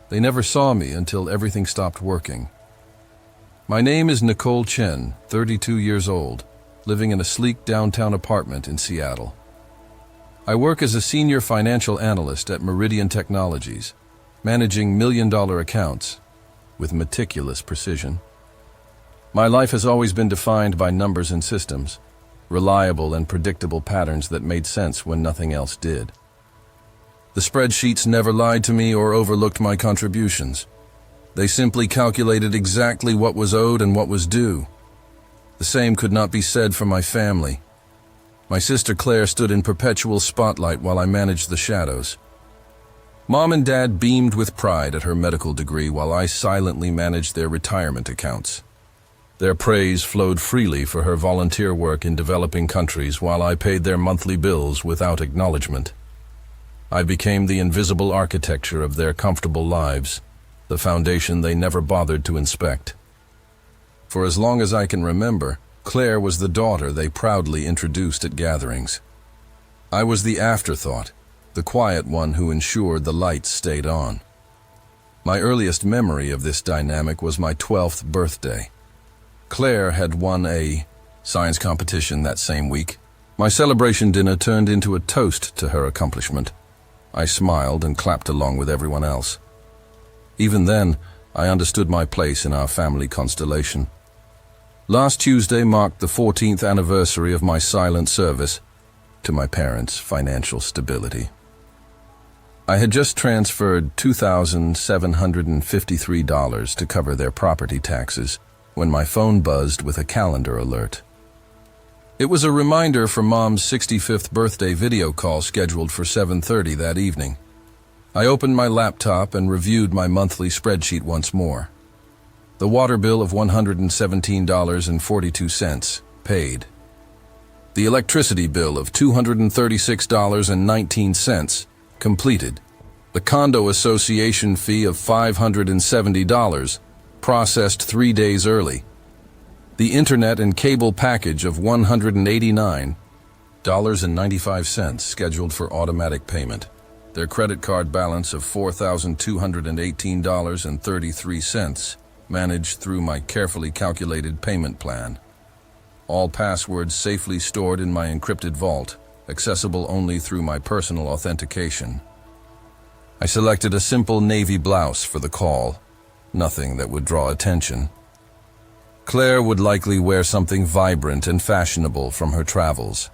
They never saw me until everything stopped working. My name is Nicole Chen, 32 years old, living in a sleek downtown apartment in Seattle. I work as a senior financial analyst at Meridian Technologies, managing million-dollar accounts with meticulous precision. My life has always been defined by numbers and systems, reliable and predictable patterns that made sense when nothing else did. The spreadsheets never lied to me or overlooked my contributions. They simply calculated exactly what was owed and what was due. The same could not be said for my family. My sister Claire stood in perpetual spotlight while I managed the shadows. Mom and Dad beamed with pride at her medical degree while I silently managed their retirement accounts. Their praise flowed freely for her volunteer work in developing countries while I paid their monthly bills without acknowledgement. I became the invisible architecture of their comfortable lives, the foundation they never bothered to inspect. For as long as I can remember, Claire was the daughter they proudly introduced at gatherings. I was the afterthought, the quiet one who ensured the lights stayed on. My earliest memory of this dynamic was my 12th birthday. Claire had won a science competition that same week. My celebration dinner turned into a toast to her accomplishment. I smiled and clapped along with everyone else. Even then, I understood my place in our family constellation. Last Tuesday marked the 14th anniversary of my silent service to my parents' financial stability. I had just transferred $2,753 to cover their property taxes when my phone buzzed with a calendar alert. It was a reminder for Mom's 65th birthday video call scheduled for 7:30 that evening. I opened my laptop and reviewed my monthly spreadsheet once more. The water bill of $117.42 paid. The electricity bill of $236.19 completed. The condo association fee of $570 processed 3 days early. The internet and cable package of $189.95 scheduled for automatic payment. Their credit card balance of $4,218.33 managed through my carefully calculated payment plan. All passwords safely stored in my encrypted vault, accessible only through my personal authentication. I selected a simple navy blouse for the call, nothing that would draw attention. Claire would likely wear something vibrant and fashionable from her travels.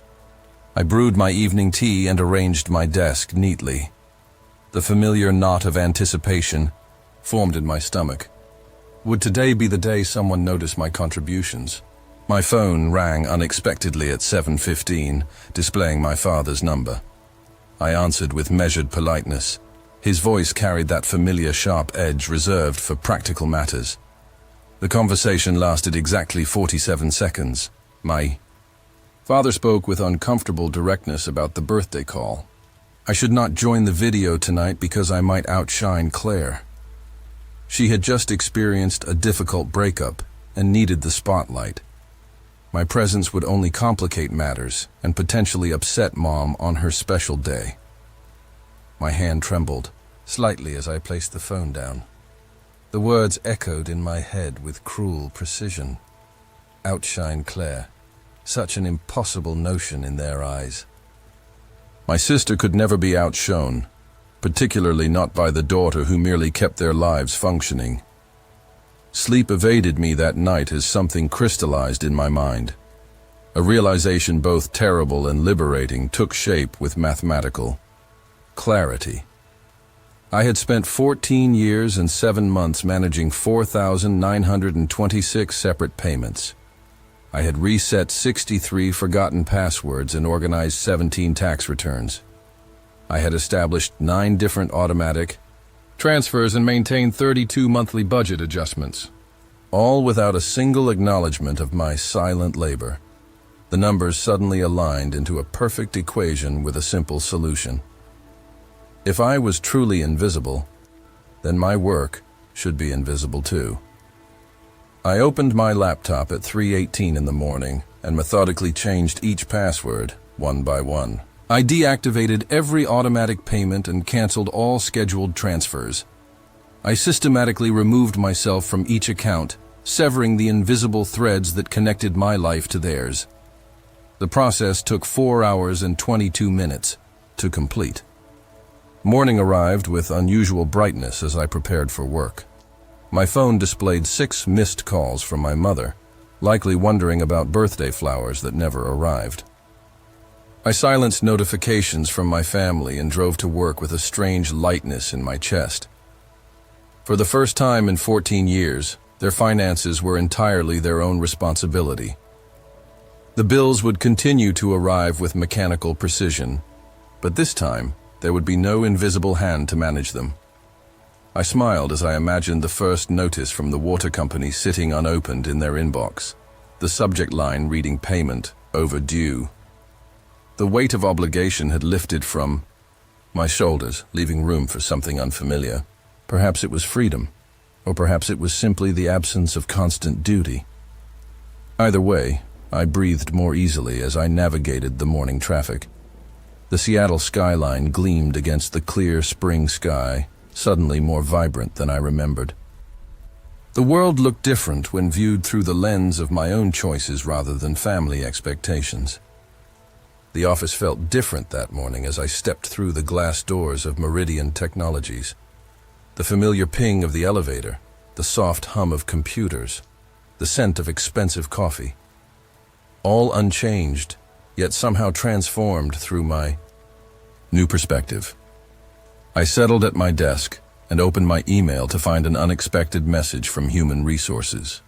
I brewed my evening tea and arranged my desk neatly. The familiar knot of anticipation formed in my stomach. Would today be the day someone noticed my contributions? My phone rang unexpectedly at 7:15, displaying my father's number. I answered with measured politeness. His voice carried that familiar sharp edge reserved for practical matters. The conversation lasted exactly 47 seconds. My father spoke with uncomfortable directness about the birthday call. I should not join the video tonight because I might outshine Claire. She had just experienced a difficult breakup and needed the spotlight. My presence would only complicate matters and potentially upset Mom on her special day. My hand trembled slightly as I placed the phone down. The words echoed in my head with cruel precision. Outshine Claire. Such an impossible notion in their eyes. My sister could never be outshone, particularly not by the daughter who merely kept their lives functioning. Sleep evaded me that night as something crystallized in my mind. A realization both terrible and liberating took shape with mathematical clarity. I had spent 14 years and 7 months managing 4,926 separate payments. I had reset 63 forgotten passwords and organized 17 tax returns. I had established 9 different automatic transfers and maintained 32 monthly budget adjustments, all without a single acknowledgement of my silent labor. The numbers suddenly aligned into a perfect equation with a simple solution. If I was truly invisible, then my work should be invisible too. I opened my laptop at 3:18 in the morning and methodically changed each password, one by one. I deactivated every automatic payment and canceled all scheduled transfers. I systematically removed myself from each account, severing the invisible threads that connected my life to theirs. The process took 4 hours and 22 minutes to complete. Morning arrived with unusual brightness as I prepared for work. My phone displayed 6 missed calls from my mother, likely wondering about birthday flowers that never arrived. I silenced notifications from my family and drove to work with a strange lightness in my chest. For the first time in 14 years, their finances were entirely their own responsibility. The bills would continue to arrive with mechanical precision, but this time, there would be no invisible hand to manage them. I smiled as I imagined the first notice from the water company sitting unopened in their inbox, the subject line reading payment overdue. The weight of obligation had lifted from my shoulders, leaving room for something unfamiliar. Perhaps it was freedom, or perhaps it was simply the absence of constant duty. Either way, I breathed more easily as I navigated the morning traffic. The Seattle skyline gleamed against the clear spring sky, suddenly more vibrant than I remembered. The world looked different when viewed through the lens of my own choices rather than family expectations. The office felt different that morning as I stepped through the glass doors of Meridian Technologies. The familiar ping of the elevator, the soft hum of computers, the scent of expensive coffee. All unchanged, yet somehow transformed through my new perspective. I settled at my desk and opened my email to find an unexpected message from Human Resources.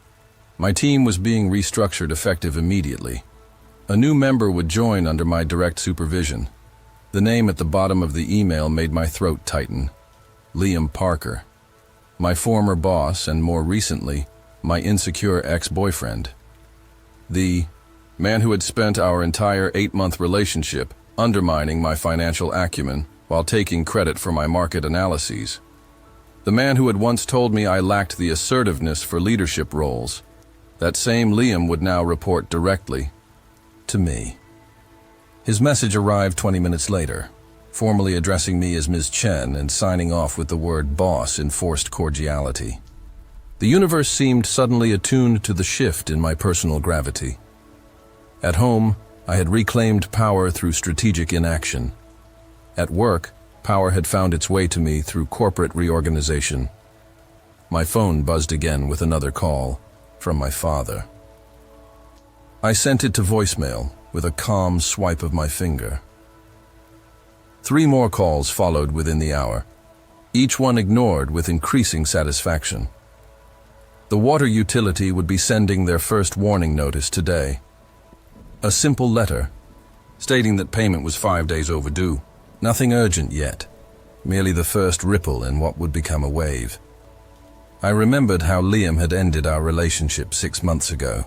My team was being restructured effective immediately. A new member would join under my direct supervision. The name at the bottom of the email made my throat tighten. Liam Parker. My former boss and more recently, my insecure ex-boyfriend. The man who had spent our entire 8-month relationship undermining my financial acumen while taking credit for my market analyses. The man who had once told me I lacked the assertiveness for leadership roles. That same Liam would now report directly to me. His message arrived 20 minutes later, formally addressing me as Ms. Chen and signing off with the word boss in forced cordiality. The universe seemed suddenly attuned to the shift in my personal gravity. At home, I had reclaimed power through strategic inaction. At work, power had found its way to me through corporate reorganization. My phone buzzed again with another call from my father. I sent it to voicemail with a calm swipe of my finger. 3 more calls followed within the hour, each one ignored with increasing satisfaction. The water utility would be sending their first warning notice today. A simple letter, stating that payment was 5 days overdue. Nothing urgent yet, merely the first ripple in what would become a wave. I remembered how Liam had ended our relationship 6 months ago.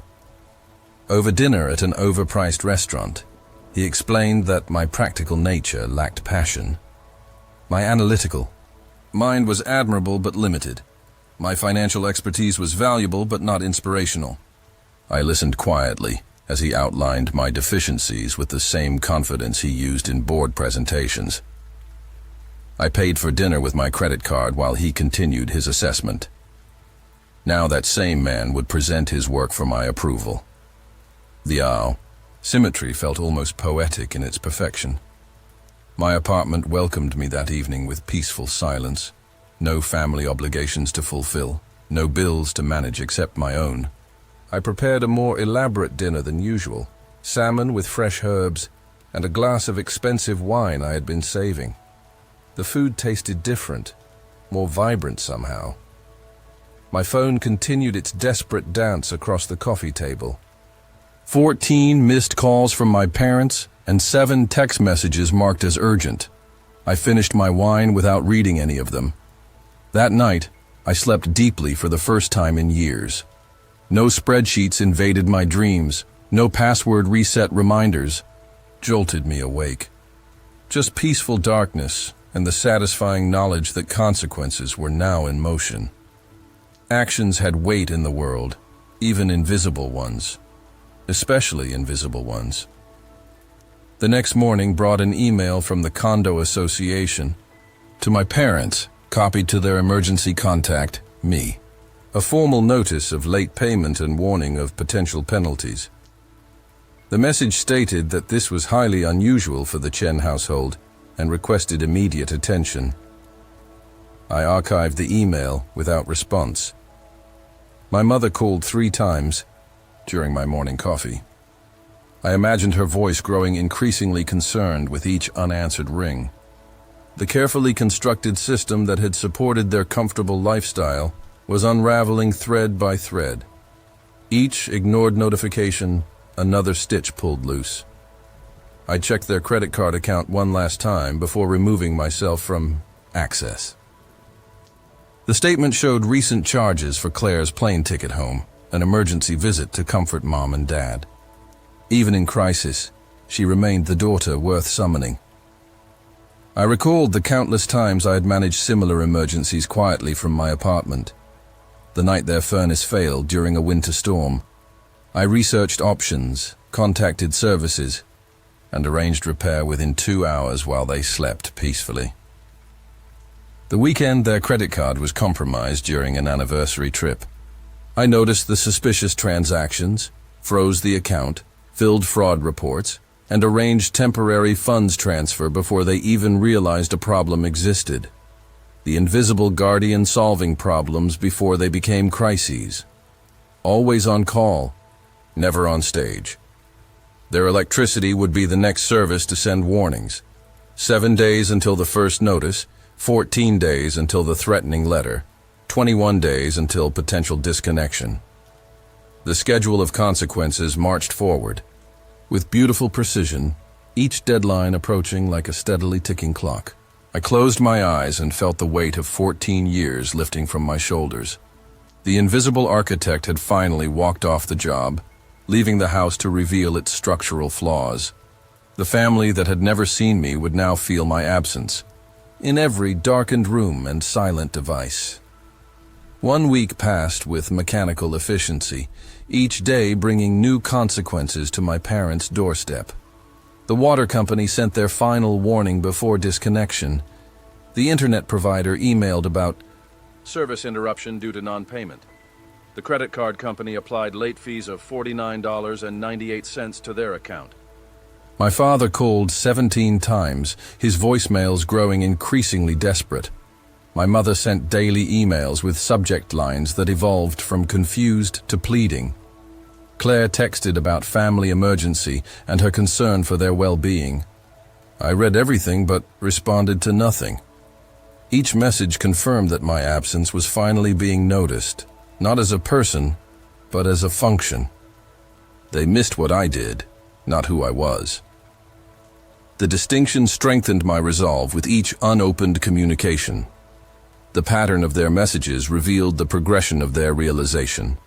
Over dinner at an overpriced restaurant, he explained that my practical nature lacked passion. My analytical mind was admirable but limited. My financial expertise was valuable but not inspirational. I listened quietly as he outlined my deficiencies with the same confidence he used in board presentations. I paid for dinner with my credit card while he continued his assessment. Now that same man would present his work for my approval. The symmetry felt almost poetic in its perfection. My apartment welcomed me that evening with peaceful silence. No family obligations to fulfill, no bills to manage except my own. I prepared a more elaborate dinner than usual, salmon with fresh herbs, and a glass of expensive wine I had been saving. The food tasted different, more vibrant somehow. My phone continued its desperate dance across the coffee table. 14 missed calls from my parents and 7 text messages marked as urgent. I finished my wine without reading any of them. That night, I slept deeply for the first time in years. No spreadsheets invaded my dreams, no password reset reminders jolted me awake. Just peaceful darkness and the satisfying knowledge that consequences were now in motion. Actions had weight in the world, even invisible ones, especially invisible ones. The next morning brought an email from the condo association to my parents, copied to their emergency contact, me, a formal notice of late payment and warning of potential penalties. The message stated that this was highly unusual for the Chen household and requested immediate attention. I archived the email without response. My mother called 3 times during my morning coffee. I imagined her voice growing increasingly concerned with each unanswered ring. The carefully constructed system that had supported their comfortable lifestyle was unraveling thread by thread. Each ignored notification, another stitch pulled loose. I checked their credit card account one last time before removing myself from access. The statement showed recent charges for Claire's plane ticket home, an emergency visit to comfort Mom and Dad. Even in crisis, she remained the daughter worth summoning. I recalled the countless times I had managed similar emergencies quietly from my apartment. The night their furnace failed during a winter storm, I researched options, contacted services, and arranged repair within 2 hours while they slept peacefully. The weekend their credit card was compromised during an anniversary trip. I noticed the suspicious transactions, froze the account, filled fraud reports, and arranged temporary funds transfer before they even realized a problem existed. The invisible guardian solving problems before they became crises. Always on call, never on stage. Their electricity would be the next service to send warnings. 7 days until the first notice, 14 days until the threatening letter, 21 days until potential disconnection. The schedule of consequences marched forward, with beautiful precision, each deadline approaching like a steadily ticking clock. I closed my eyes and felt the weight of 14 years lifting from my shoulders. The invisible architect had finally walked off the job, leaving the house to reveal its structural flaws. The family that had never seen me would now feel my absence, in every darkened room and silent device. 1 week passed with mechanical efficiency, each day bringing new consequences to my parents' doorstep. The water company sent their final warning before disconnection. The internet provider emailed about service interruption due to non-payment. The credit card company applied late fees of $49.98 to their account. My father called 17 times, his voicemails growing increasingly desperate. My mother sent daily emails with subject lines that evolved from confused to pleading. Claire texted about family emergency and her concern for their well-being. I read everything but responded to nothing. Each message confirmed that my absence was finally being noticed, not as a person, but as a function. They missed what I did, not who I was. The distinction strengthened my resolve with each unopened communication. The pattern of their messages revealed the progression of their realization.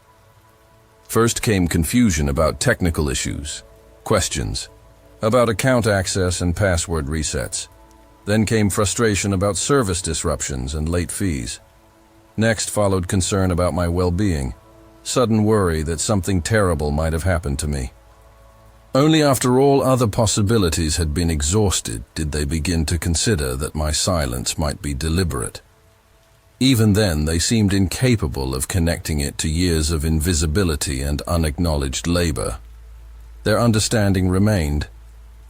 First came confusion about technical issues, questions about account access and password resets. Then came frustration about service disruptions and late fees. Next followed concern about my well-being, sudden worry that something terrible might have happened to me. Only after all other possibilities had been exhausted did they begin to consider that my silence might be deliberate. Even then, they seemed incapable of connecting it to years of invisibility and unacknowledged labor. Their understanding remained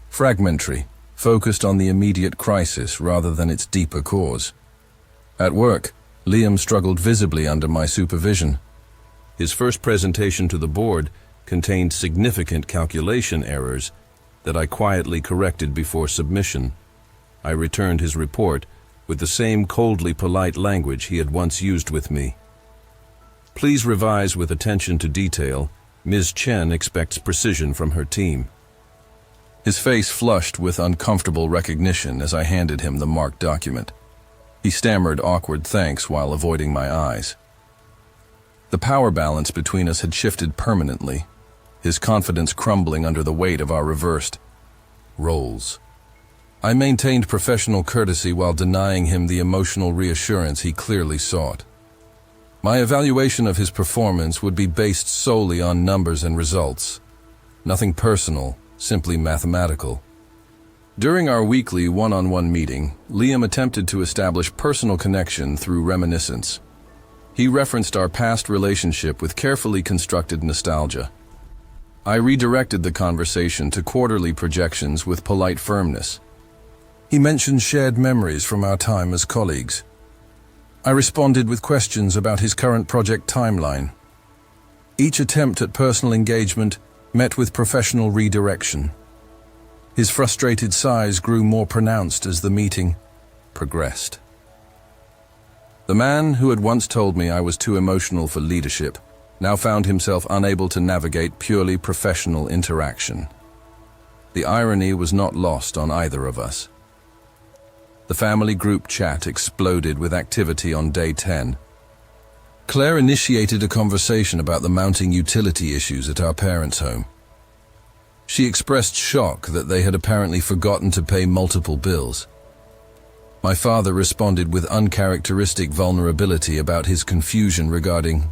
fragmentary, focused on the immediate crisis rather than its deeper cause. At work, Liam struggled visibly under my supervision. His first presentation to the board contained significant calculation errors that I quietly corrected before submission. I returned his report with the same coldly polite language he had once used with me. Please revise with attention to detail. Ms. Chen expects precision from her team. His face flushed with uncomfortable recognition as I handed him the marked document. He stammered awkward thanks while avoiding my eyes. The power balance between us had shifted permanently, his confidence crumbling under the weight of our reversed roles. I maintained professional courtesy while denying him the emotional reassurance he clearly sought. My evaluation of his performance would be based solely on numbers and results. Nothing personal, simply mathematical. During our weekly one-on-one meeting, Liam attempted to establish personal connection through reminiscence. He referenced our past relationship with carefully constructed nostalgia. I redirected the conversation to quarterly projections with polite firmness. He mentioned shared memories from our time as colleagues. I responded with questions about his current project timeline. Each attempt at personal engagement met with professional redirection. His frustrated sighs grew more pronounced as the meeting progressed. The man who had once told me I was too emotional for leadership now found himself unable to navigate purely professional interaction. The irony was not lost on either of us. The family group chat exploded with activity on day 10. Claire initiated a conversation about the mounting utility issues at our parents' home. She expressed shock that they had apparently forgotten to pay multiple bills. My father responded with uncharacteristic vulnerability about his confusion regarding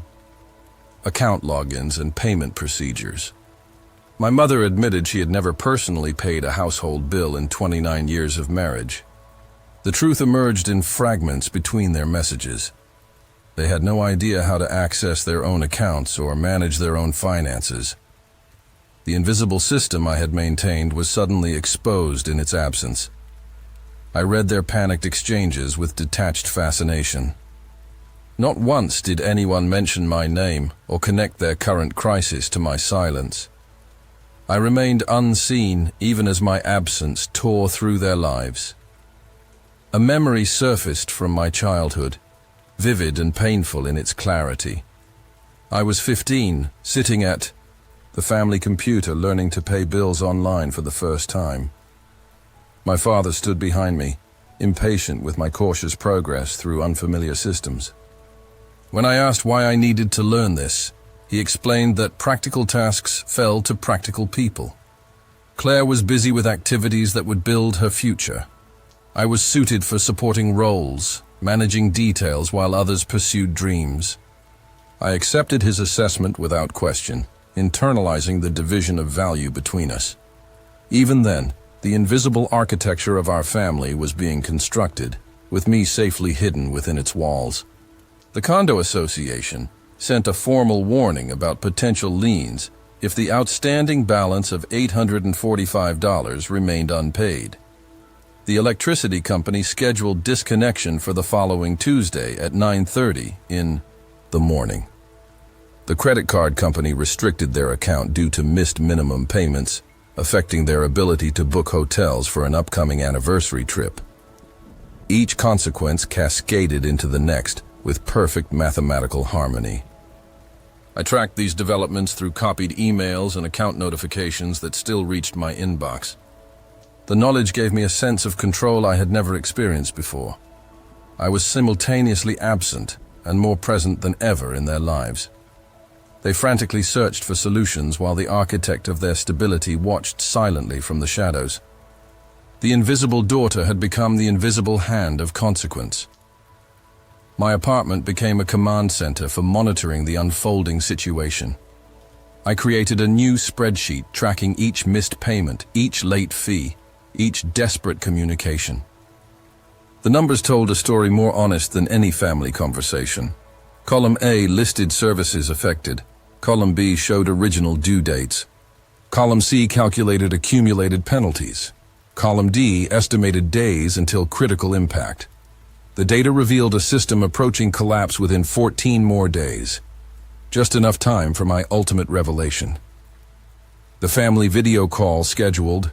account logins and payment procedures. My mother admitted she had never personally paid a household bill in 29 years of marriage. The truth emerged in fragments between their messages. They had no idea how to access their own accounts or manage their own finances. The invisible system I had maintained was suddenly exposed in its absence. I read their panicked exchanges with detached fascination. Not once did anyone mention my name or connect their current crisis to my silence. I remained unseen even as my absence tore through their lives. A memory surfaced from my childhood, vivid and painful in its clarity. I was 15, sitting at the family computer learning to pay bills online for the first time. My father stood behind me, impatient with my cautious progress through unfamiliar systems. When I asked why I needed to learn this, he explained that practical tasks fell to practical people. Claire was busy with activities that would build her future. I was suited for supporting roles, managing details while others pursued dreams. I accepted his assessment without question, internalizing the division of value between us. Even then, the invisible architecture of our family was being constructed, with me safely hidden within its walls. The condo association sent a formal warning about potential liens if the outstanding balance of $845 remained unpaid. The electricity company scheduled disconnection for the following Tuesday at 9:30 in the morning. The credit card company restricted their account due to missed minimum payments, affecting their ability to book hotels for an upcoming anniversary trip. Each consequence cascaded into the next with perfect mathematical harmony. I tracked these developments through copied emails and account notifications that still reached my inbox. The knowledge gave me a sense of control I had never experienced before. I was simultaneously absent and more present than ever in their lives. They frantically searched for solutions while the architect of their stability watched silently from the shadows. The invisible daughter had become the invisible hand of consequence. My apartment became a command center for monitoring the unfolding situation. I created a new spreadsheet tracking each missed payment, each late fee, each desperate communication. The numbers told a story more honest than any family conversation. Column A listed services affected. Column B showed original due dates. Column C calculated accumulated penalties. Column D estimated days until critical impact. The data revealed a system approaching collapse within 14 more days. Just enough time for my ultimate revelation. The family video call scheduled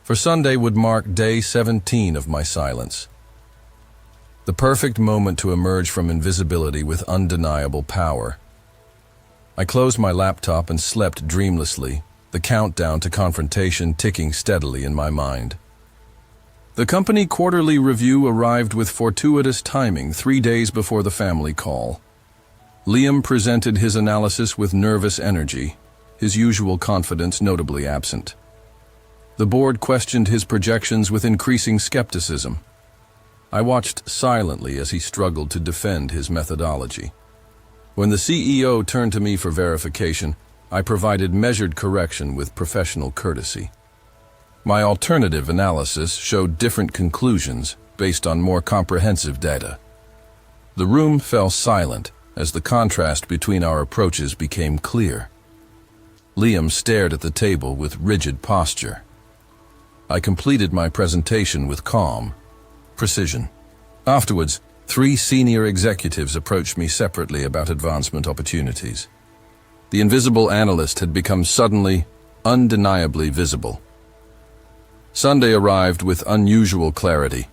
for Sunday would mark day 17 of my silence. The perfect moment to emerge from invisibility with undeniable power. I closed my laptop and slept dreamlessly, the countdown to confrontation ticking steadily in my mind. The company quarterly review arrived with fortuitous timing 3 days before the family call. Liam presented his analysis with nervous energy, his usual confidence notably absent. The board questioned his projections with increasing skepticism. I watched silently as he struggled to defend his methodology. When the CEO turned to me for verification, I provided measured correction with professional courtesy. My alternative analysis showed different conclusions based on more comprehensive data. The room fell silent as the contrast between our approaches became clear. Liam stared at the table with rigid posture. I completed my presentation with calm precision. Afterwards, 3 senior executives approached me separately about advancement opportunities. The invisible analyst had become suddenly, undeniably visible. Sunday arrived with unusual clarity.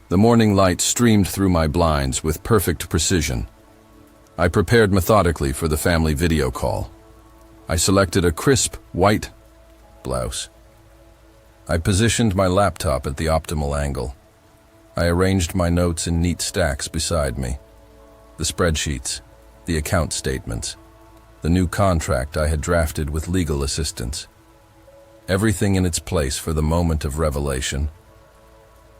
The morning light streamed through my blinds with perfect precision. I prepared methodically for the family video call. I selected a crisp, white blouse. I positioned my laptop at the optimal angle. I arranged my notes in neat stacks beside me. The spreadsheets, the account statements, the new contract I had drafted with legal assistance. Everything in its place for the moment of revelation.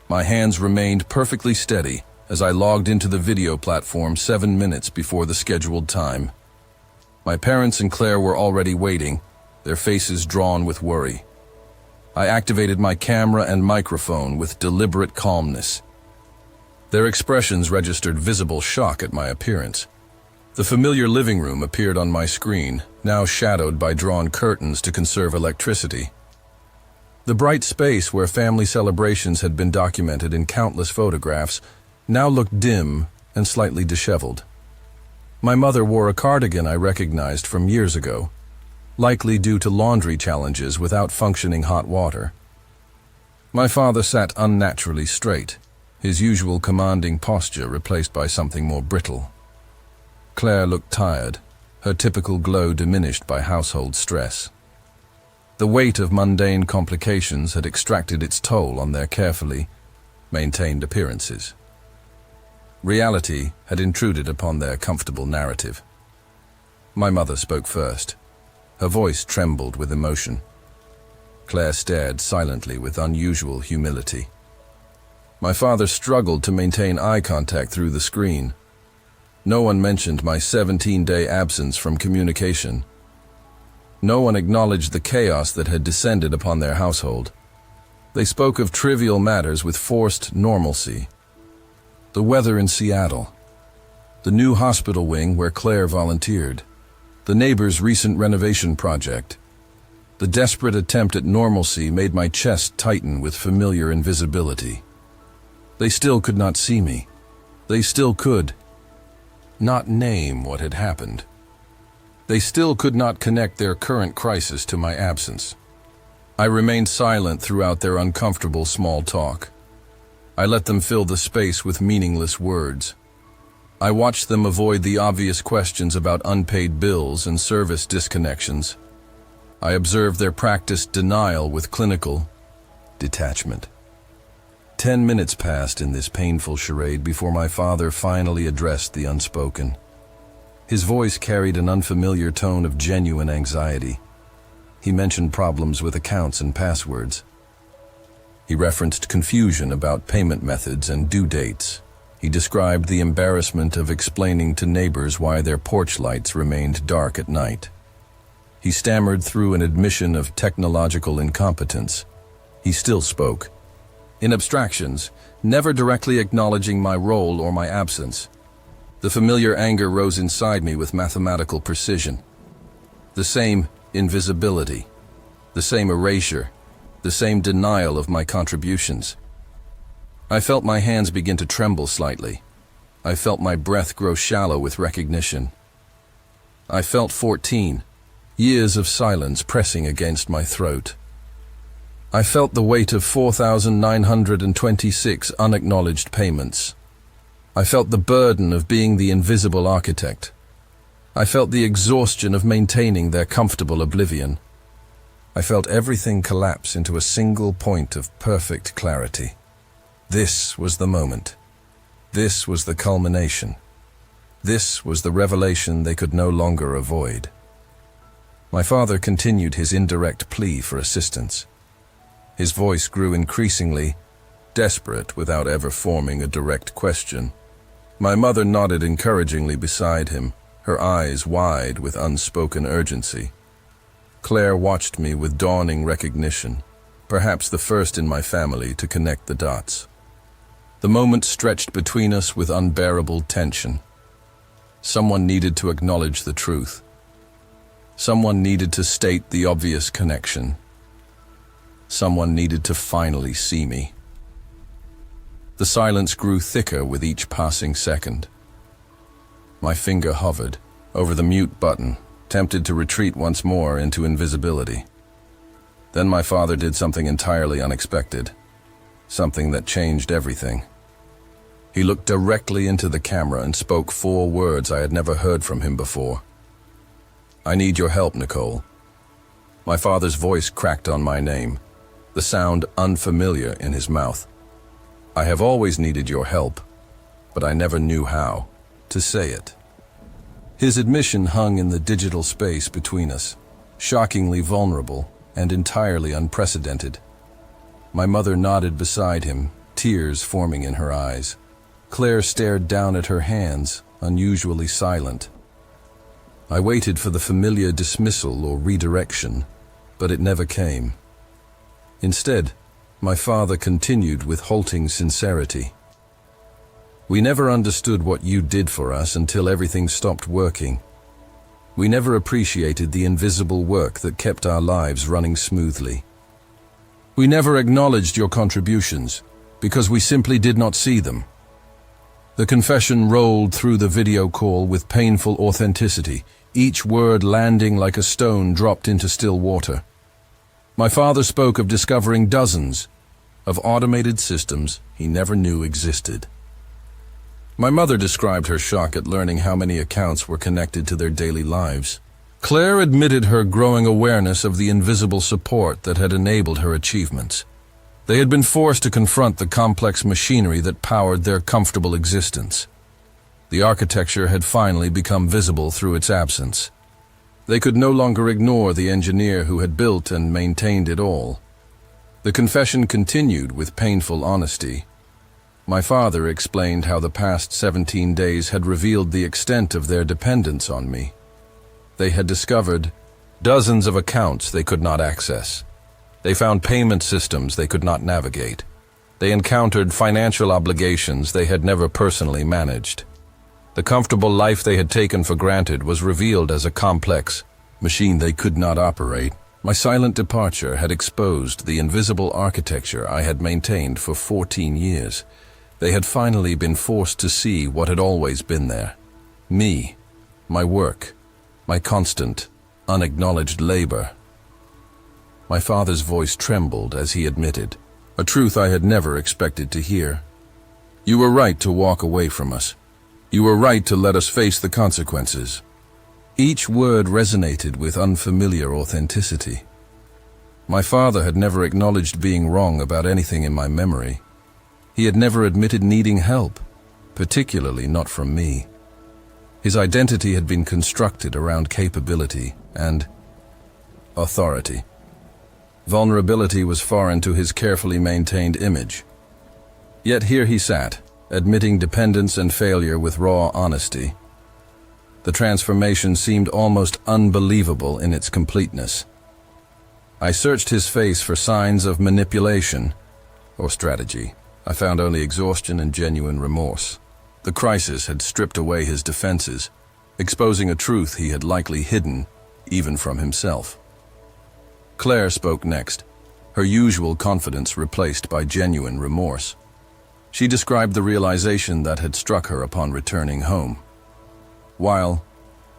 My hands remained perfectly steady as I logged into the video platform 7 minutes before the scheduled time. My parents and Claire were already waiting, their faces drawn with worry. I activated my camera and microphone with deliberate calmness. Their expressions registered visible shock at my appearance. The familiar living room appeared on my screen, now shadowed by drawn curtains to conserve electricity. The bright space where family celebrations had been documented in countless photographs now looked dim and slightly disheveled. My mother wore a cardigan I recognized from years ago, likely due to laundry challenges without functioning hot water. My father sat unnaturally straight, his usual commanding posture replaced by something more brittle. Claire looked tired, her typical glow diminished by household stress. The weight of mundane complications had extracted its toll on their carefully maintained appearances. Reality had intruded upon their comfortable narrative. My mother spoke first. Her voice trembled with emotion. Claire stared silently with unusual humility. My father struggled to maintain eye contact through the screen. No one mentioned my 17-day absence from communication. No one acknowledged the chaos that had descended upon their household. They spoke of trivial matters with forced normalcy. The weather in Seattle, the new hospital wing where Claire volunteered, the neighbor's recent renovation project. The desperate attempt at normalcy made my chest tighten with familiar invisibility. They still could not see me. They still could not name what had happened. They still could not connect their current crisis to my absence. I remained silent throughout their uncomfortable small talk. I let them fill the space with meaningless words. I watched them avoid the obvious questions about unpaid bills and service disconnections. I observed their practiced denial with clinical detachment. 10 minutes passed in this painful charade before my father finally addressed the unspoken. His voice carried an unfamiliar tone of genuine anxiety. He mentioned problems with accounts and passwords. He referenced confusion about payment methods and due dates. He described the embarrassment of explaining to neighbors why their porch lights remained dark at night. He stammered through an admission of technological incompetence. He still spoke, in abstractions, never directly acknowledging my role or my absence. The familiar anger rose inside me with mathematical precision. The same invisibility, the same erasure, the same denial of my contributions. I felt my hands begin to tremble slightly. I felt my breath grow shallow with recognition. I felt 14, years of silence pressing against my throat. I felt the weight of 4,926 unacknowledged payments. I felt the burden of being the invisible architect. I felt the exhaustion of maintaining their comfortable oblivion. I felt everything collapse into a single point of perfect clarity. This was the moment. This was the culmination. This was the revelation they could no longer avoid. My father continued his indirect plea for assistance. His voice grew increasingly desperate without ever forming a direct question. My mother nodded encouragingly beside him, her eyes wide with unspoken urgency. Claire watched me with dawning recognition, perhaps the first in my family to connect the dots. The moment stretched between us with unbearable tension. Someone needed to acknowledge the truth. Someone needed to state the obvious connection. Someone needed to finally see me. The silence grew thicker with each passing second. My finger hovered over the mute button, tempted to retreat once more into invisibility. Then my father did something entirely unexpected, something that changed everything. He looked directly into the camera and spoke 4 words I had never heard from him before. "I need your help, Nicole." My father's voice cracked on my name, the sound unfamiliar in his mouth. I have always needed your help, but I never knew how to say it. His admission hung in the digital space between us, shockingly vulnerable and entirely unprecedented. My mother nodded beside him, tears forming in her eyes. Claire stared down at her hands, unusually silent. I waited for the familiar dismissal or redirection, but it never came. Instead, my father continued with halting sincerity. "We never understood what you did for us until everything stopped working. We never appreciated the invisible work that kept our lives running smoothly. We never acknowledged your contributions because we simply did not see them." The confession rolled through the video call with painful authenticity, each word landing like a stone dropped into still water. My father spoke of discovering dozens of automated systems he never knew existed. My mother described her shock at learning how many accounts were connected to their daily lives. Claire admitted her growing awareness of the invisible support that had enabled her achievements. They had been forced to confront the complex machinery that powered their comfortable existence. The architecture had finally become visible through its absence. They could no longer ignore the engineer who had built and maintained it all. The confession continued with painful honesty. My father explained how the past 17 days had revealed the extent of their dependence on me. They had discovered dozens of accounts they could not access. They found payment systems they could not navigate. They encountered financial obligations they had never personally managed. The comfortable life they had taken for granted was revealed as a complex machine they could not operate. My silent departure had exposed the invisible architecture I had maintained for 14 years. They had finally been forced to see what had always been there. Me, my work, my constant, unacknowledged labor. My father's voice trembled as he admitted, a truth I had never expected to hear. "You were right to walk away from us. You were right to let us face the consequences." Each word resonated with unfamiliar authenticity. My father had never acknowledged being wrong about anything in my memory. He had never admitted needing help, particularly not from me. His identity had been constructed around capability and authority. Vulnerability was foreign to his carefully maintained image. Yet here he sat, admitting dependence and failure with raw honesty. The transformation seemed almost unbelievable in its completeness. I searched his face for signs of manipulation or strategy. I found only exhaustion and genuine remorse. The crisis had stripped away his defenses, exposing a truth he had likely hidden, even from himself. Claire spoke next, her usual confidence replaced by genuine remorse. She described the realization that had struck her upon returning home. While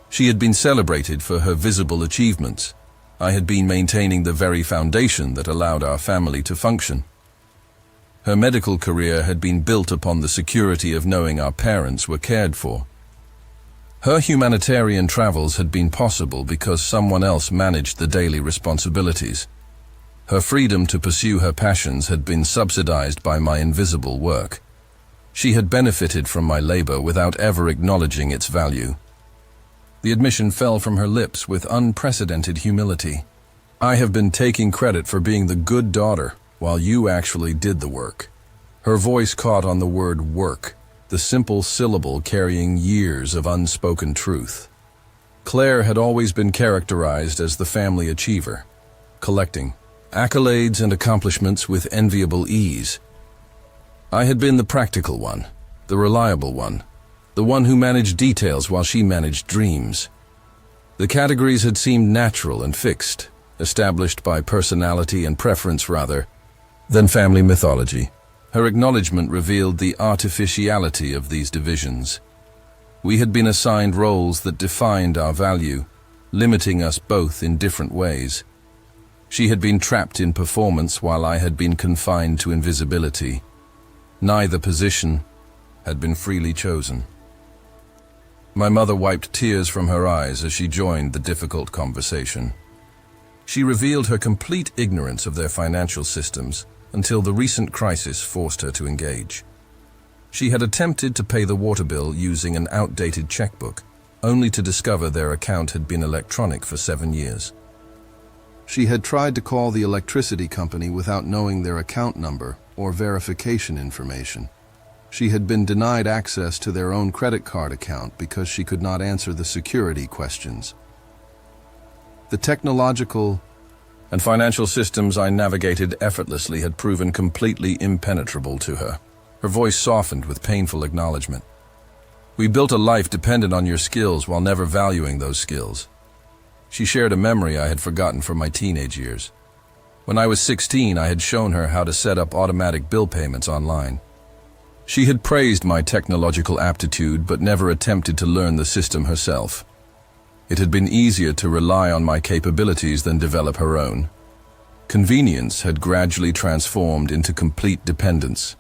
she had been celebrated for her visible achievements, I had been maintaining the very foundation that allowed our family to function. Her medical career had been built upon the security of knowing our parents were cared for. Her humanitarian travels had been possible because someone else managed the daily responsibilities. Her freedom to pursue her passions had been subsidized by my invisible work. She had benefited from my labor without ever acknowledging its value. The admission fell from her lips with unprecedented humility. "I have been taking credit for being the good daughter, while you actually did the work." Her voice caught on the word work, the simple syllable carrying years of unspoken truth. Claire had always been characterized as the family achiever, collecting, accolades and accomplishments with enviable ease. I had been the practical one, the reliable one, the one who managed details while she managed dreams. The categories had seemed natural and fixed, established by personality and preference rather than family mythology. Her acknowledgement revealed the artificiality of these divisions. We had been assigned roles that defined our value, limiting us both in different ways. She had been trapped in performance while I had been confined to invisibility. Neither position had been freely chosen. My mother wiped tears from her eyes as she joined the difficult conversation. She revealed her complete ignorance of their financial systems until the recent crisis forced her to engage. She had attempted to pay the water bill using an outdated checkbook, only to discover their account had been electronic for 7 years. She had tried to call the electricity company without knowing their account number or verification information. She had been denied access to their own credit card account because she could not answer the security questions. The technological and financial systems I navigated effortlessly had proven completely impenetrable to her. Her voice softened with painful acknowledgement. We built a life dependent on your skills while never valuing those skills. She shared a memory I had forgotten from my teenage years. When I was 16, I had shown her how to set up automatic bill payments online. She had praised my technological aptitude but never attempted to learn the system herself. It had been easier to rely on my capabilities than develop her own. Convenience had gradually transformed into complete dependence.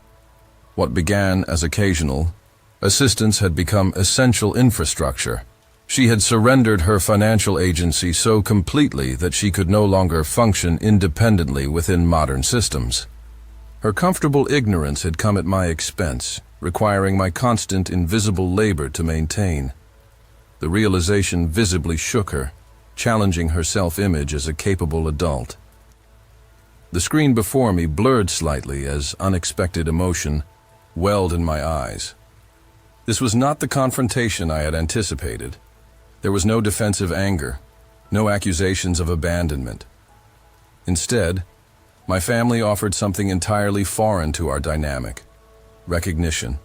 What began as occasional assistance had become essential infrastructure. She had surrendered her financial agency so completely that she could no longer function independently within modern systems. Her comfortable ignorance had come at my expense, requiring my constant invisible labor to maintain. The realization visibly shook her, challenging her self-image as a capable adult. The screen before me blurred slightly as unexpected emotion welled in my eyes. This was not the confrontation I had anticipated. There was no defensive anger, no accusations of abandonment. Instead, my family offered something entirely foreign to our dynamic: recognition,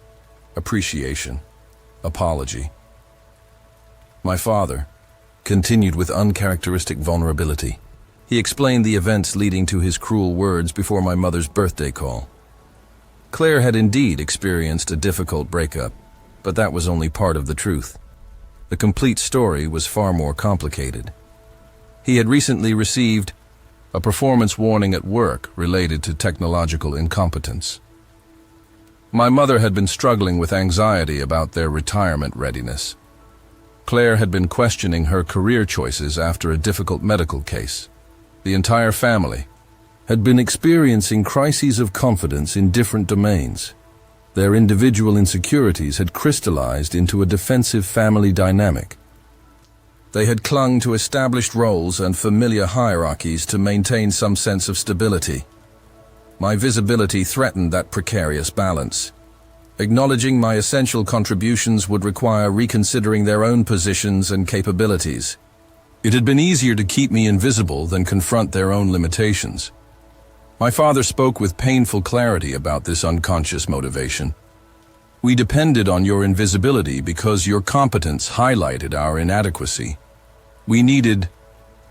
appreciation, apology. My father continued with uncharacteristic vulnerability. He explained the events leading to his cruel words before my mother's birthday call. Claire had indeed experienced a difficult breakup, but that was only part of the truth. The complete story was far more complicated. He had recently received a performance warning at work related to technological incompetence. My mother had been struggling with anxiety about their retirement readiness. Claire had been questioning her career choices after a difficult medical case. The entire family had been experiencing crises of confidence in different domains. Their individual insecurities had crystallized into a defensive family dynamic. They had clung to established roles and familiar hierarchies to maintain some sense of stability. My visibility threatened that precarious balance. Acknowledging my essential contributions would require reconsidering their own positions and capabilities. It had been easier to keep me invisible than confront their own limitations. My father spoke with painful clarity about this unconscious motivation. We depended on your invisibility because your competence highlighted our inadequacy. We needed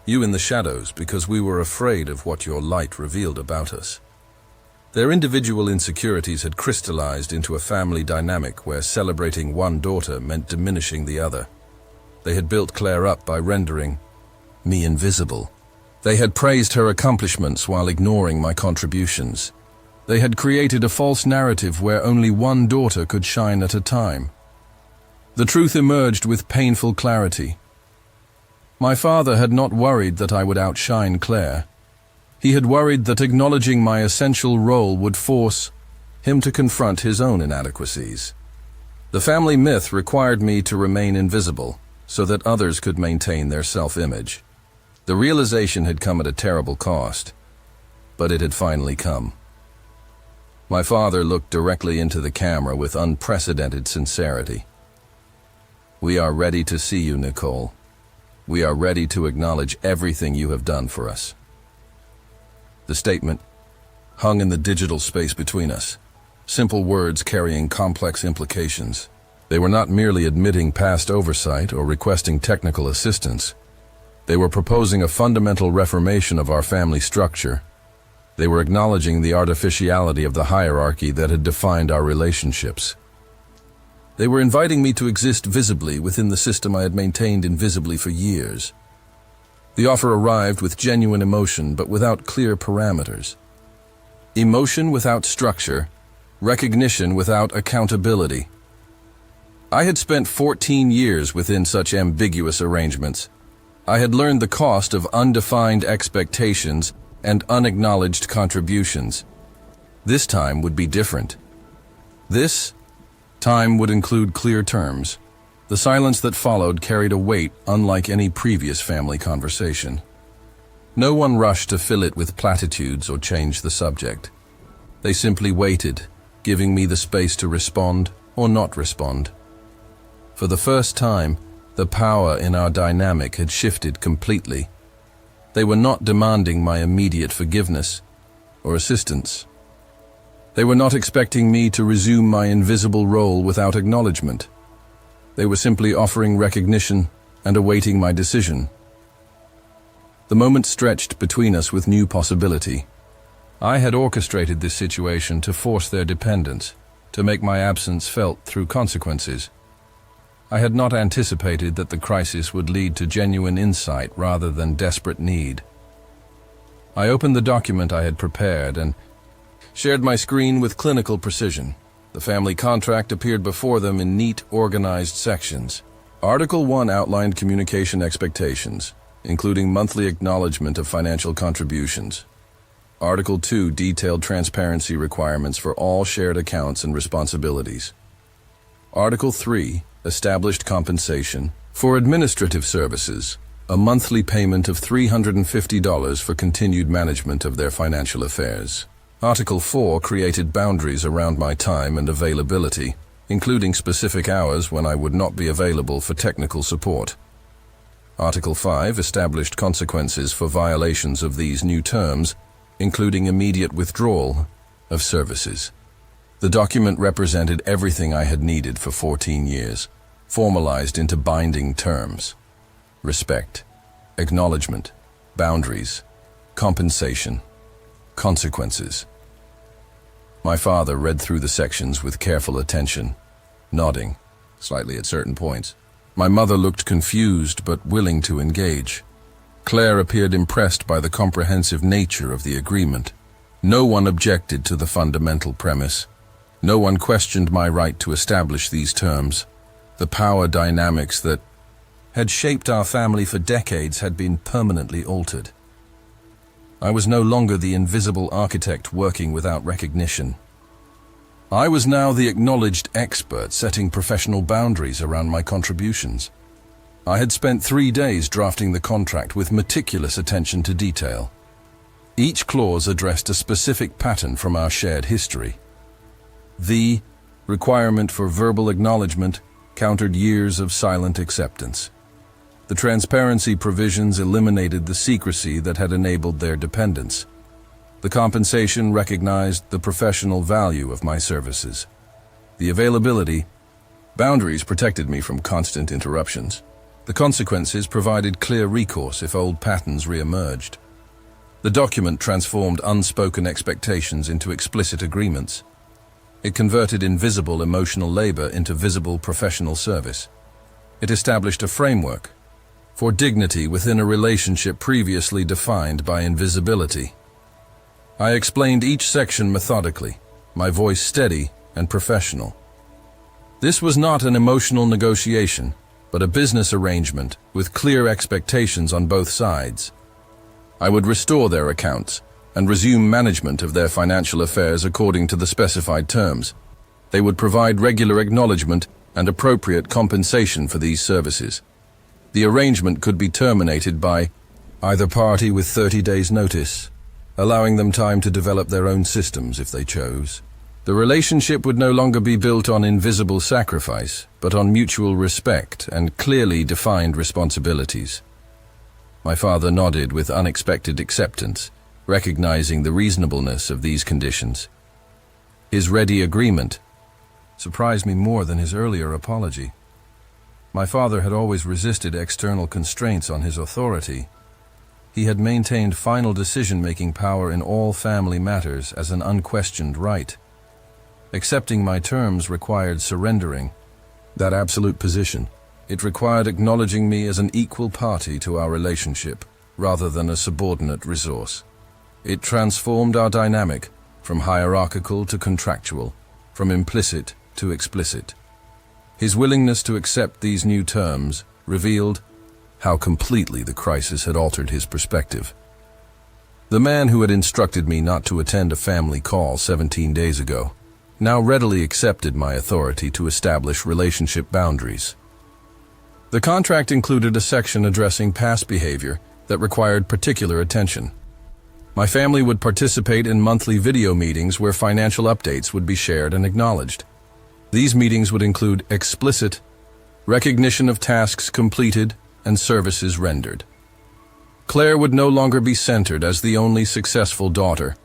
you in the shadows because we were afraid of what your light revealed about us. Their individual insecurities had crystallized into a family dynamic where celebrating one daughter meant diminishing the other. They had built Claire up by rendering me invisible. They had praised her accomplishments while ignoring my contributions. They had created a false narrative where only one daughter could shine at a time. The truth emerged with painful clarity. My father had not worried that I would outshine Claire. He had worried that acknowledging my essential role would force him to confront his own inadequacies. The family myth required me to remain invisible so that others could maintain their self-image. The realization had come at a terrible cost, but it had finally come. My father looked directly into the camera with unprecedented sincerity. We are ready to see you, Nicole. We are ready to acknowledge everything you have done for us. The statement hung in the digital space between us, simple words carrying complex implications. They were not merely admitting past oversight or requesting technical assistance. They were proposing a fundamental reformation of our family structure. They were acknowledging the artificiality of the hierarchy that had defined our relationships. They were inviting me to exist visibly within the system I had maintained invisibly for years. The offer arrived with genuine emotion, but without clear parameters. Emotion without structure, recognition without accountability. I had spent 14 years within such ambiguous arrangements. I had learned the cost of undefined expectations and unacknowledged contributions. This time would be different. This time would include clear terms. The silence that followed carried a weight unlike any previous family conversation. No one rushed to fill it with platitudes or change the subject. They simply waited, giving me the space to respond or not respond. For the first time, the power in our dynamic had shifted completely. They were not demanding my immediate forgiveness or assistance. They were not expecting me to resume my invisible role without acknowledgement. They were simply offering recognition and awaiting my decision. The moment stretched between us with new possibility. I had orchestrated this situation to force their dependence, to make my absence felt through consequences. I had not anticipated that the crisis would lead to genuine insight rather than desperate need. I opened the document I had prepared and shared my screen with clinical precision. The family contract appeared before them in neat, organized sections. Article 1 outlined communication expectations, including monthly acknowledgement of financial contributions. Article 2 detailed transparency requirements for all shared accounts and responsibilities. Article 3 established compensation for administrative services, a monthly payment of $350 for continued management of their financial affairs. Article 4 created boundaries around my time and availability, including specific hours when I would not be available for technical support. Article 5 established consequences for violations of these new terms, including immediate withdrawal of services. The document represented everything I had needed for 14 years, formalized into binding terms: respect, acknowledgement, boundaries, compensation, consequences. My father read through the sections with careful attention, nodding slightly at certain points. My mother looked confused but willing to engage. Claire appeared impressed by the comprehensive nature of the agreement. No one objected to the fundamental premise. No one questioned my right to establish these terms. The power dynamics that had shaped our family for decades had been permanently altered. I was no longer the invisible architect working without recognition. I was now the acknowledged expert setting professional boundaries around my contributions. I had spent 3 days drafting the contract with meticulous attention to detail. Each clause addressed a specific pattern from our shared history. The requirement for verbal acknowledgement countered years of silent acceptance. The transparency provisions eliminated the secrecy that had enabled their dependence. The compensation recognized the professional value of my services. The availability boundaries protected me from constant interruptions. The consequences provided clear recourse if old patterns re-emerged. The document transformed unspoken expectations into explicit agreements. It converted invisible emotional labor into visible professional service. It established a framework for dignity within a relationship previously defined by invisibility. I explained each section methodically, my voice steady and professional. This was not an emotional negotiation, but a business arrangement with clear expectations on both sides. I would restore their accounts and resume management of their financial affairs according to the specified terms. They would provide regular acknowledgement and appropriate compensation for these services. The arrangement could be terminated by either party with 30 days' notice, allowing them time to develop their own systems if they chose. The relationship would no longer be built on invisible sacrifice, but on mutual respect and clearly defined responsibilities. My father nodded with unexpected acceptance. recognizing the reasonableness of these conditions. His ready agreement surprised me more than his earlier apology. My father had always resisted external constraints on his authority. He had maintained final decision-making power in all family matters as an unquestioned right. Accepting my terms required surrendering that absolute position. It required acknowledging me as an equal party to our relationship, rather than a subordinate resource. It transformed our dynamic from hierarchical to contractual, from implicit to explicit. His willingness to accept these new terms revealed how completely the crisis had altered his perspective. The man who had instructed me not to attend a family call 17 days ago now readily accepted my authority to establish relationship boundaries. The contract included a section addressing past behavior that required particular attention. My family would participate in monthly video meetings where financial updates would be shared and acknowledged. These meetings would include explicit recognition of tasks completed and services rendered. Claire would no longer be centered as the only successful daughter,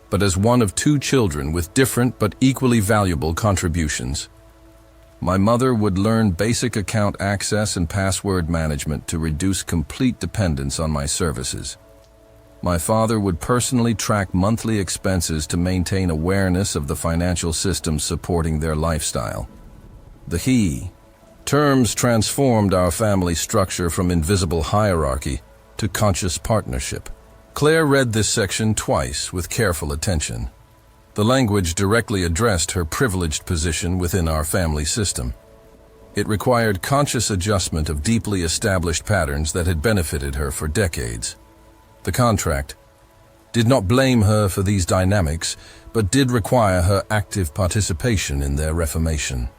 but as one of two children with different but equally valuable contributions. My mother would learn basic account access and password management to reduce complete dependence on my services. My father would personally track monthly expenses to maintain awareness of the financial system supporting their lifestyle. The terms transformed our family structure from invisible hierarchy to conscious partnership. Claire read this section twice with careful attention. The language directly addressed her privileged position within our family system. It required conscious adjustment of deeply established patterns that had benefited her for decades. The contract did not blame her for these dynamics, but did require her active participation in their reformation.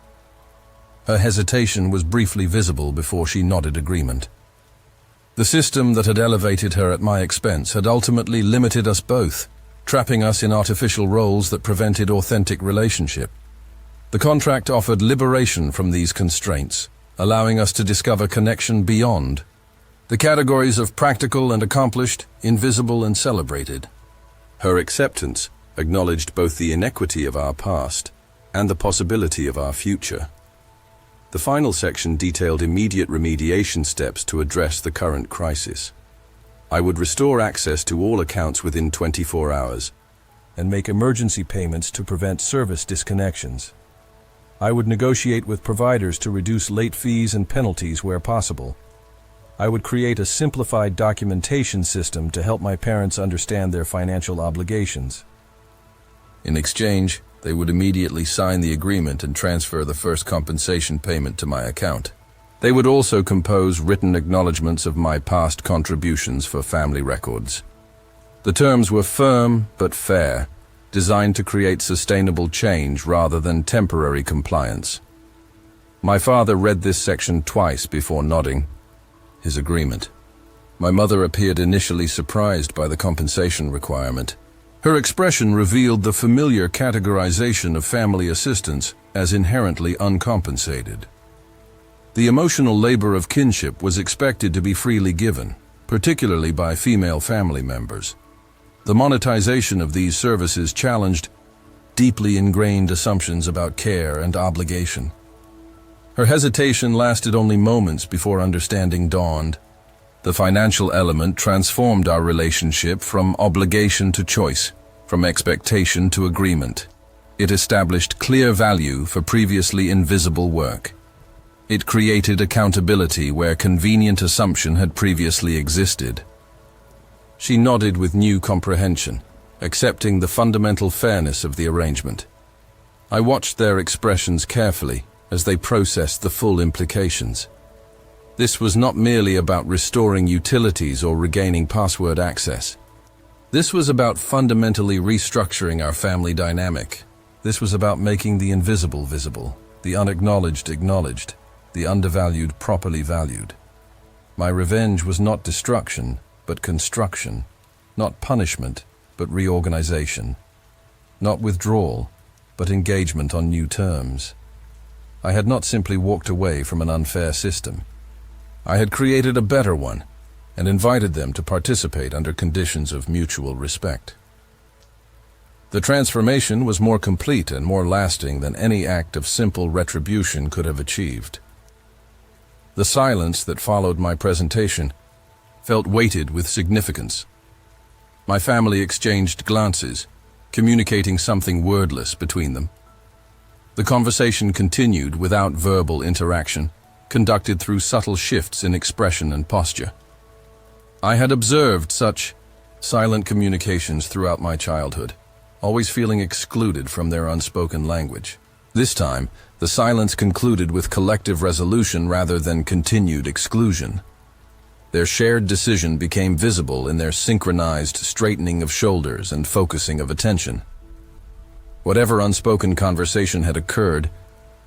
Her hesitation was briefly visible before she nodded agreement. The system that had elevated her at my expense had ultimately limited us both, trapping us in artificial roles that prevented authentic relationship. The contract offered liberation from these constraints, allowing us to discover connection beyond the categories of practical and accomplished, invisible and celebrated. Her acceptance acknowledged both the inequity of our past and the possibility of our future. The final section detailed immediate remediation steps to address the current crisis. I would restore access to all accounts within 24 hours and make emergency payments to prevent service disconnections. I would negotiate with providers to reduce late fees and penalties where possible. I would create a simplified documentation system to help my parents understand their financial obligations. In exchange, they would immediately sign the agreement and transfer the first compensation payment to my account. They would also compose written acknowledgments of my past contributions for family records. The terms were firm but fair, designed to create sustainable change rather than temporary compliance. My father read this section twice before nodding his agreement. My mother appeared initially surprised by the compensation requirement. Her expression revealed the familiar categorization of family assistance as inherently uncompensated. The emotional labor of kinship was expected to be freely given, particularly by female family members. The monetization of these services challenged deeply ingrained assumptions about care and obligation. Her hesitation lasted only moments before understanding dawned. The financial element transformed our relationship from obligation to choice, from expectation to agreement. It established clear value for previously invisible work. It created accountability where convenient assumption had previously existed. She nodded with new comprehension, accepting the fundamental fairness of the arrangement. I watched their expressions carefully as they processed the full implications. This was not merely about restoring utilities or regaining password access. This was about fundamentally restructuring our family dynamic. This was about making the invisible visible, the unacknowledged acknowledged, the undervalued properly valued. My revenge was not destruction, but construction, not punishment, but reorganization, not withdrawal, but engagement on new terms. I had not simply walked away from an unfair system. I had created a better one, and invited them to participate under conditions of mutual respect. The transformation was more complete and more lasting than any act of simple retribution could have achieved. The silence that followed my presentation felt weighted with significance. My family exchanged glances, communicating something wordless between them. The conversation continued without verbal interaction, conducted through subtle shifts in expression and posture. I had observed such silent communications throughout my childhood, always feeling excluded from their unspoken language. This time, the silence concluded with collective resolution rather than continued exclusion. Their shared decision became visible in their synchronized straightening of shoulders and focusing of attention. Whatever unspoken conversation had occurred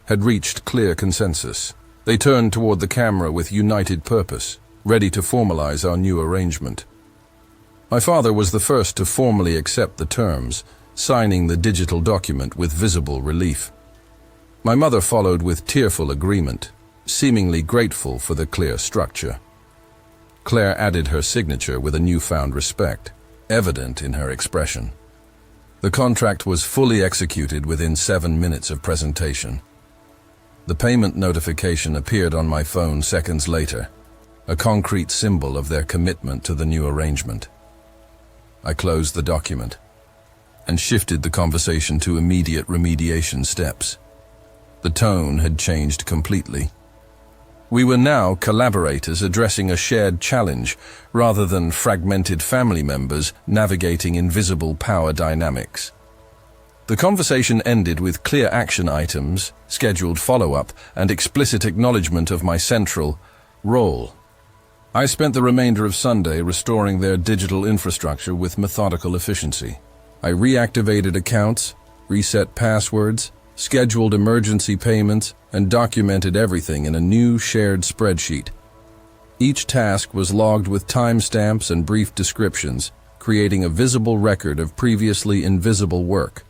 had reached clear consensus. They turned toward the camera with united purpose, ready to formalize our new arrangement. My father was the first to formally accept the terms, signing the digital document with visible relief. My mother followed with tearful agreement, seemingly grateful for the clear structure. Claire added her signature with a newfound respect, evident in her expression. The contract was fully executed within 7 minutes of presentation. The payment notification appeared on my phone seconds later, a concrete symbol of their commitment to the new arrangement. I closed the document and shifted the conversation to immediate remediation steps. The tone had changed completely. We were now collaborators addressing a shared challenge rather than fragmented family members navigating invisible power dynamics. The conversation ended with clear action items, scheduled follow-up, and explicit acknowledgement of my central role. I spent the remainder of Sunday restoring their digital infrastructure with methodical efficiency. I reactivated accounts, reset passwords, scheduled emergency payments, and documented everything in a new shared spreadsheet. Each task was logged with timestamps and brief descriptions, creating a visible record of previously invisible work.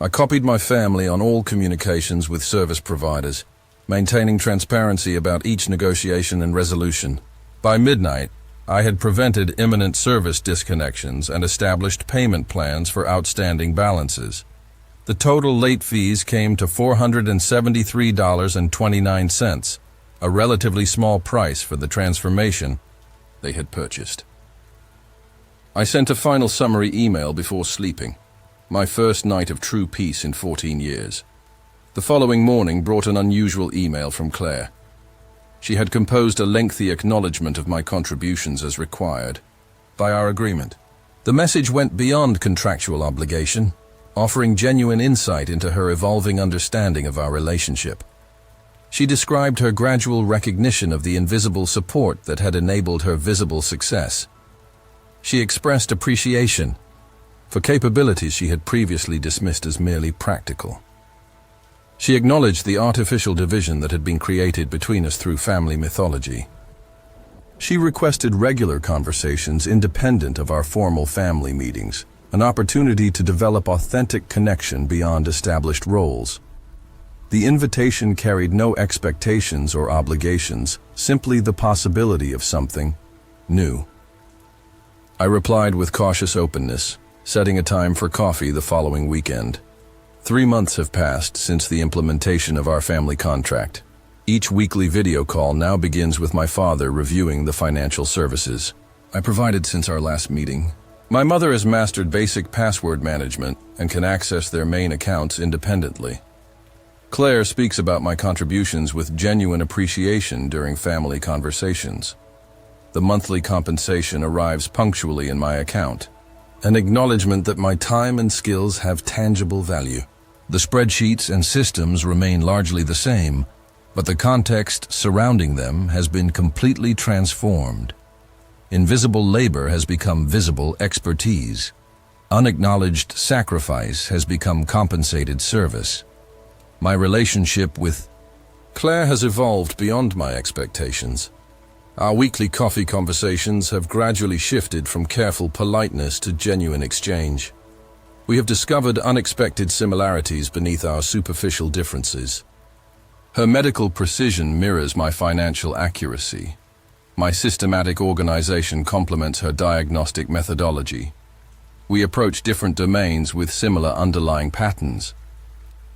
I copied my family on all communications with service providers, maintaining transparency about each negotiation and resolution. By midnight, I had prevented imminent service disconnections and established payment plans for outstanding balances. The total late fees came to $473.29, a relatively small price for the transformation they had purchased. I sent a final summary email before sleeping, my first night of true peace in 14 years. The following morning brought an unusual email from Claire. She had composed a lengthy acknowledgement of my contributions as required by our agreement. The message went beyond contractual obligation, offering genuine insight into her evolving understanding of our relationship. She described her gradual recognition of the invisible support that had enabled her visible success. She expressed appreciation for capabilities she had previously dismissed as merely practical. She acknowledged the artificial division that had been created between us through family mythology. She requested regular conversations independent of our formal family meetings, an opportunity to develop authentic connection beyond established roles. The invitation carried no expectations or obligations, simply the possibility of something new. I replied with cautious openness, setting a time for coffee the following weekend. 3 months have passed since the implementation of our family contract. Each weekly video call now begins with my father reviewing the financial services I provided since our last meeting. My mother has mastered basic password management and can access their main accounts independently. Claire speaks about my contributions with genuine appreciation during family conversations. The monthly compensation arrives punctually in my account, an acknowledgement that my time and skills have tangible value. The spreadsheets and systems remain largely the same, but the context surrounding them has been completely transformed. Invisible labor has become visible expertise. Unacknowledged sacrifice has become compensated service. My relationship with Claire has evolved beyond my expectations. Our weekly coffee conversations have gradually shifted from careful politeness to genuine exchange. We have discovered unexpected similarities beneath our superficial differences. Her medical precision mirrors my financial accuracy. My systematic organization complements her diagnostic methodology. We approach different domains with similar underlying patterns.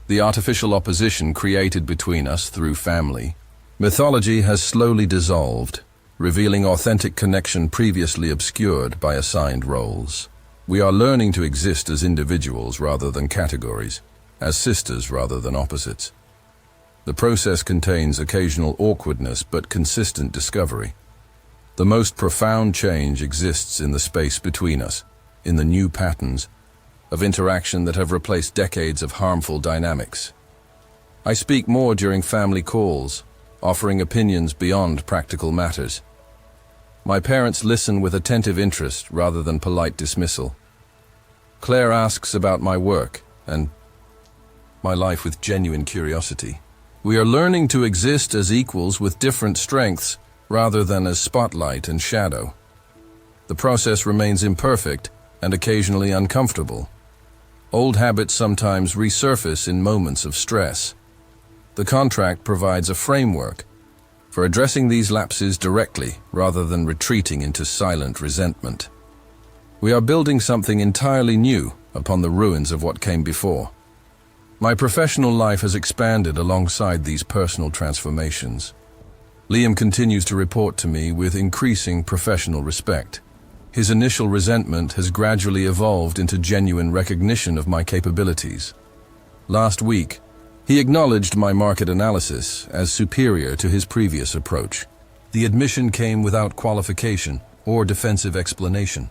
The artificial opposition created between us through family mythology has slowly dissolved, revealing authentic connection previously obscured by assigned roles. We are learning to exist as individuals rather than categories, as sisters rather than opposites. The process contains occasional awkwardness but consistent discovery. The most profound change exists in the space between us, in the new patterns of interaction that have replaced decades of harmful dynamics. I speak more during family calls, offering opinions beyond practical matters. My parents listen with attentive interest rather than polite dismissal. Claire asks about my work and my life with genuine curiosity. We are learning to exist as equals with different strengths rather than as spotlight and shadow. The process remains imperfect and occasionally uncomfortable. Old habits sometimes resurface in moments of stress. The contract provides a framework for addressing these lapses directly rather than retreating into silent resentment. We are building something entirely new upon the ruins of what came before. My professional life has expanded alongside these personal transformations. Liam continues to report to me with increasing professional respect. His initial resentment has gradually evolved into genuine recognition of my capabilities. Last week, he acknowledged my market analysis as superior to his previous approach. The admission came without qualification or defensive explanation.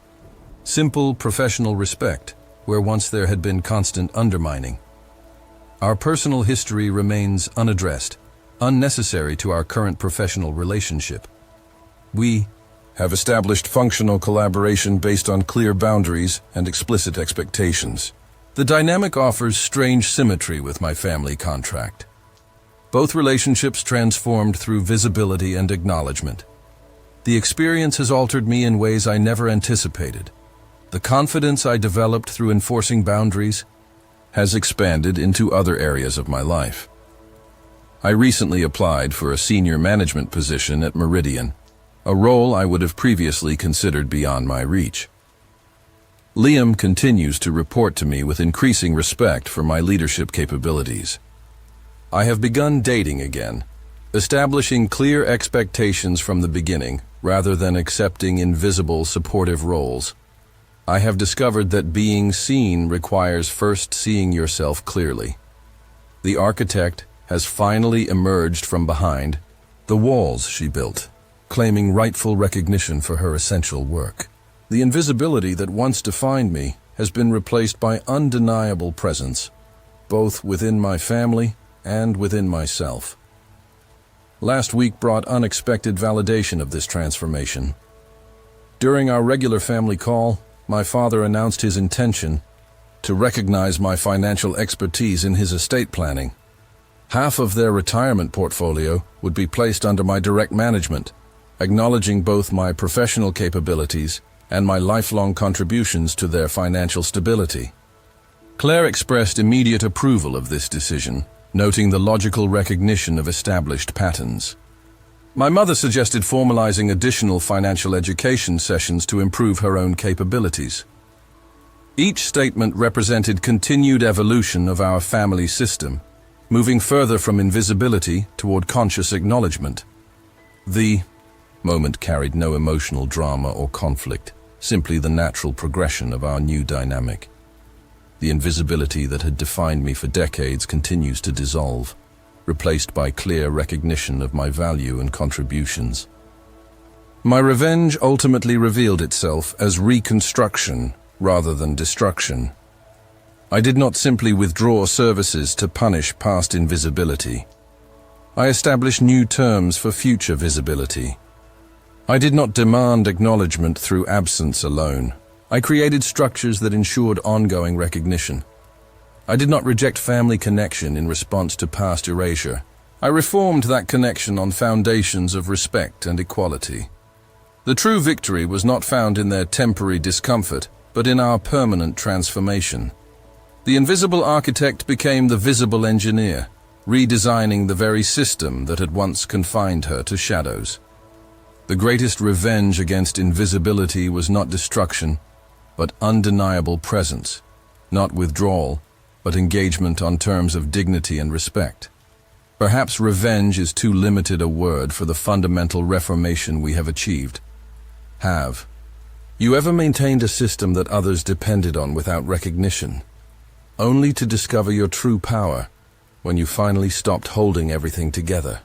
Simple professional respect, where once there had been constant undermining. Our personal history remains unaddressed, unnecessary to our current professional relationship. We have established functional collaboration based on clear boundaries and explicit expectations. The dynamic offers strange symmetry with my family contract. Both relationships transformed through visibility and acknowledgement. The experience has altered me in ways I never anticipated. The confidence I developed through enforcing boundaries has expanded into other areas of my life. I recently applied for a senior management position at Meridian, a role I would have previously considered beyond my reach. Liam continues to report to me with increasing respect for my leadership capabilities. I have begun dating again, establishing clear expectations from the beginning rather than accepting invisible supportive roles. I have discovered that being seen requires first seeing yourself clearly. The architect has finally emerged from behind the walls she built, claiming rightful recognition for her essential work. The invisibility that once defined me has been replaced by undeniable presence, both within my family and within myself. Last week brought unexpected validation of this transformation. During our regular family call, my father announced his intention to recognize my financial expertise in his estate planning. Half of their retirement portfolio would be placed under my direct management, acknowledging both my professional capabilities and my lifelong contributions to their financial stability. Claire expressed immediate approval of this decision, noting the logical recognition of established patterns. My mother suggested formalizing additional financial education sessions to improve her own capabilities. Each statement represented continued evolution of our family system, moving further from invisibility toward conscious acknowledgement. The moment carried no emotional drama or conflict, simply the natural progression of our new dynamic. The invisibility that had defined me for decades continues to dissolve, replaced by clear recognition of my value and contributions. My revenge ultimately revealed itself as reconstruction rather than destruction. I did not simply withdraw services to punish past invisibility. I established new terms for future visibility. I did not demand acknowledgement through absence alone. I created structures that ensured ongoing recognition. I did not reject family connection in response to past erasure. I reformed that connection on foundations of respect and equality. The true victory was not found in their temporary discomfort, but in our permanent transformation. The invisible architect became the visible engineer, redesigning the very system that had once confined her to shadows. The greatest revenge against invisibility was not destruction, but undeniable presence, not withdrawal, but engagement on terms of dignity and respect. Perhaps revenge is too limited a word for the fundamental reformation we have achieved. Have you ever maintained a system that others depended on without recognition, only to discover your true power when you finally stopped holding everything together?